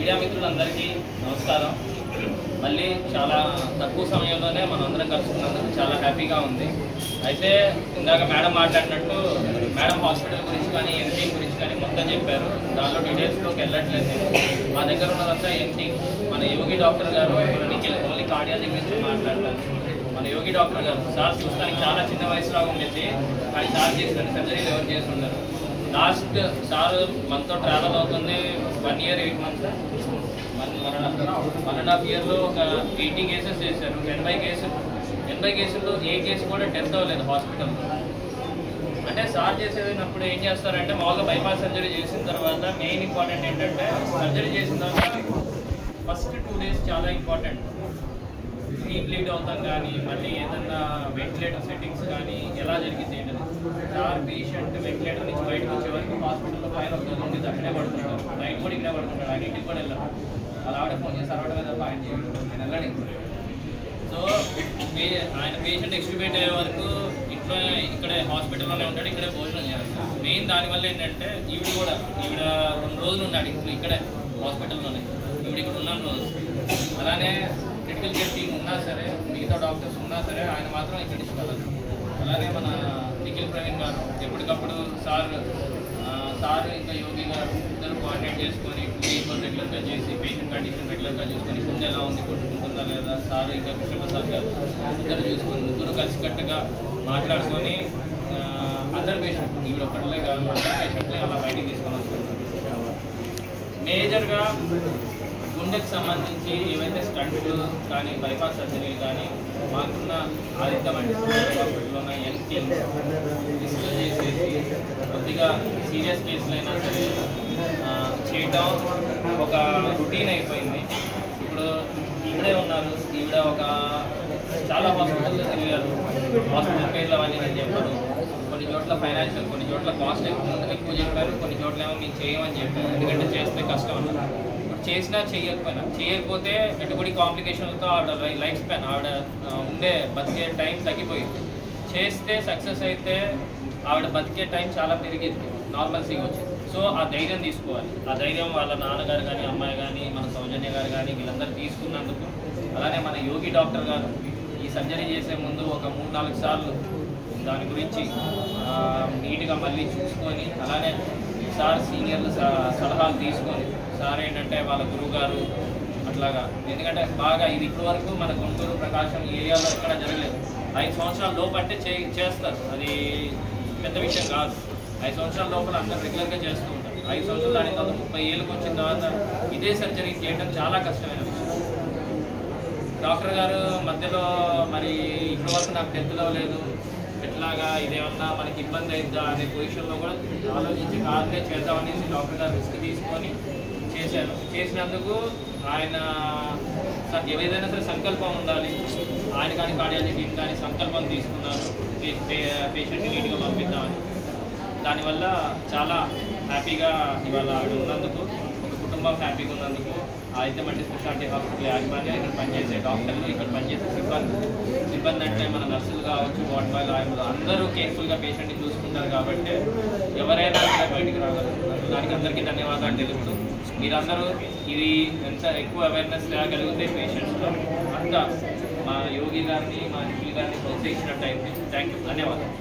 Media మిత్రులందరికీ నమస్కారం. మళ్ళీ చాలా తక్కువ సమయంలోనే మనందరం కలుసుకున్నందుకు చాలా హ్యాపీగా ఉంది. అయితే ఇందాక మేడం మాట్లాడినట్టు మేడం హాస్పిటల్ గురించి కానీ ఎన్టీంగ్ గురించి కానీ మొత్తం చెప్పారు. దానిలో డీటెయిల్స్లోకి వెళ్ళట్లేదు. మా దగ్గర ఉన్నదంతా ఎన్టీంగ్. మన యోగి డాక్టర్ గారు నిఖిల్ ఓన్లీ కార్డియాలజీ గురించి మాట్లాడతారు. మన యోగి డాక్టర్ గారు సార్ చూస్తానికి చాలా చిన్న వయసులో ఉండేది, కానీ సార్ చేసిన సర్జరీలు ఎవరు చేసి ఉండరు. లాస్ట్ సార్ మనతో ట్రావెల్ అవుతుంది 1 year 8 months, 1.5 yearలో ఒక 80 కేసెస్ చేశారు. 80 కేసుల్లో ఏ కేసు కూడా డెత్ అవ్వలేదు హాస్పిటల్లో. అంటే సార్ చేసేటప్పుడు ఏం చేస్తారంటే మామూలుగా బైపాస్ సర్జరీ చేసిన తర్వాత మెయిన్ ఇంపార్టెంట్ ఏంటంటే సర్జరీ చేసిన తర్వాత ఫస్ట్ 2 days చాలా ఇంపార్టెంట్. రీబ్లీడ్ అవుతాం కానీ మళ్ళీ ఏదన్నా వెంటిలేటర్ సెట్టింగ్స్ కానీ ఎలా జరిగింది ఏంటంటే సార్ పేషెంట్ వెంటిలేటర్ నుంచి బయటకు వచ్చే వరకు హాస్పిటల్లో పైన ఉండి అక్కడే పడుతుంటారు. నైట్ కూడా ఇక్కడే పడుతుంటాడు. ఆయన ఇంటికి కూడా వెళ్ళారు. అలా ఆవిడ ఫోన్ చేసి అరవడం మీద ఆయన చేయడం నేను వెళ్ళాను. సో ఆయన పేషెంట్ ఎక్స్ట్రిబ్యూట్ అయ్యే వరకు ఇక్కడే హాస్పిటల్లోనే ఉంటాడు, ఇక్కడే భోజనం చేస్తాడు. మెయిన్ దానివల్ల ఏంటంటే ఈవిడ 2 రోజులు ఉన్నాడు ఇక్కడే హాస్పిటల్లోనే. ఈవిడ ఇక్కడ ఉన్న రోజు అలానే క్రిటికల్ కేర్ టీమ్ ఉన్నా సరే, మిగతా డాక్టర్స్ ఉన్నా సరే, ఆయన మాత్రం ఇక్కడ ఇష్టపడాలి. అలానే మన నిఖిల్ ప్రవీణ్ గారు ఎప్పటికప్పుడు సార్ ఇంకా యోగి గారు ఇద్దరు కోఆర్డినేట్ చేసుకొని ట్రీట్మెంట్ రెగ్యులర్గా చేసి పేషెంట్ కండిషన్ రెగ్యులర్గా చూసుకొని ముందు ఎలా ఉంది, కొట్టుకుంటుందా లేదా, సార్ ఇంకా కృష్ణప్రసాద్ గారు ఇద్దరు చూసుకొని ముగ్గురు కలిసికట్టుగా మాట్లాడుకొని అందరు పేషెంట్ ఈవిడ ఒక్కటిలే కాదు అందరు పేషెంట్లే అలా బయటికి తీసుకొని వస్తున్నారు. మేజర్గా గుండెకు సంబంధించి ఏవైతే స్టంట్లు కానీ బైపాస్ సర్జరీలు కానీ మాకున్న ఆదిత్య హాస్పిటల్లో ఉన్న ఎన్టీంగ్ డిస్కస్ చేసేసి కొద్దిగా సీరియస్ కేసులైనా సరే చేయటం ఒక రొటీన్ అయిపోయింది. ఇప్పుడు ఇక్కడే ఉన్నారు, ఈవిడ చాలా హాస్పిటల్లో తిరిగారు. హాస్పిటల్ పేర్లు అవన్నీ నేను చెప్పాను. కొన్ని చోట్ల ఫైనాన్షియల్, కొన్ని చోట్ల కాస్ట్ ఎక్కువ చెప్పారు, కొన్ని చోట్ల ఏమో మేము చేయమని చెప్పారు. ఎందుకంటే చేస్తే కష్టం అన్నారు. చేసినా చేయకపోతే పెట్టుబడి కాంప్లికేషన్లతో ఆవిడ లైఫ్ స్పాన్ ఆవిడ ఉండే బతికే టైం తగ్గిపోయింది. చేస్తే సక్సెస్ అయితే ఆవిడ బతికే టైం చాలా పెరిగింది, నార్మల్సీగా వచ్చింది. సో ఆ ధైర్యం తీసుకోవాలి. ఆ ధైర్యం వాళ్ళ నాన్నగారు కానీ అమ్మాయి కానీ మన సౌజన్య గారు కానీ వీళ్ళందరూ తీసుకున్నందుకు. అలానే మన యోగి డాక్టర్ గారు ఈ సర్జరీ చేసే ముందు ఒక 3-4 సార్లు దాని గురించి నీట్గా మళ్ళీ చూసుకొని, అలానే సార్ సీనియర్లు సలహాలు తీసుకొని, సార్ ఏంటంటే వాళ్ళ గురువు గారు అట్లాగా. ఎందుకంటే బాగా ఇది ఇప్పటి వరకు మన గుంటూరు ప్రకాశం ఏరియాలో ఎక్కడ జరగలేదు. 5 సంవత్సరాల లోపు అంటే చేస్తారు, అది పెద్ద విషయం కాదు. 5 సంవత్సరాల లోపల అందరూ రెగ్యులర్గా చేస్తూ ఉంటారు. 5 సంవత్సరాలు దాని తర్వాత 30 ఏళ్ళకి వచ్చిన తర్వాత ఇదే సర్జరీ చేయడం చాలా కష్టమైన విషయం. డాక్టర్ గారు మధ్యలో మరి ఇప్పటి వరకు నాకు డెత్లో లేదు, ఎట్లాగా ఇదేమన్నా మనకి ఇబ్బంది అవుతుందా అనే పొజిషన్లో కూడా ఆలోచించి కాదే చేద్దామనేసి డాక్టర్ గారు రిస్క్ తీసుకొని చేశారు. చేసినందుకు ఆయన ఏదైనా సరే సంకల్పం ఉండాలి. ఆయన కానీ కార్డియాలజీ టీం కానీ సంకల్పం తీసుకున్నారు పేషెంట్ని నీట్గా పంపిద్దామని. దానివల్ల చాలా హ్యాపీగా ఇవాళ ఉన్నందుకు, ఒక కుటుంబం హ్యాపీగా ఉన్నందుకు ఆదిత్య మల్టీ స్పెషాలిటీ హాస్పిటల్ యాజమాన్యం, ఇక్కడ పనిచేసే డాక్టర్లు, ఇక్కడ పనిచేసే సిబ్బంది అంటే మన నర్సులు కావచ్చు, వార్డ్ బాయ్లు, అందరూ కేర్ఫుల్గా పేషెంట్ని చూసుకుంటారు. కాబట్టి ఎవరైనా బయటికి రాగలుగుతారు. దానికి అందరికీ ధన్యవాదాలు తెలుపుతూ మీరందరూ ఇది ఎంత ఎక్కువ అవేర్నెస్ తేగలిగితే పేషెంట్స్లో అంతా మా యోగి గారిని, మా నిఖిల్ గారిని ప్రోత్సహించినట్టు అయింది. థ్యాంక్ యూ, ధన్యవాదాలు.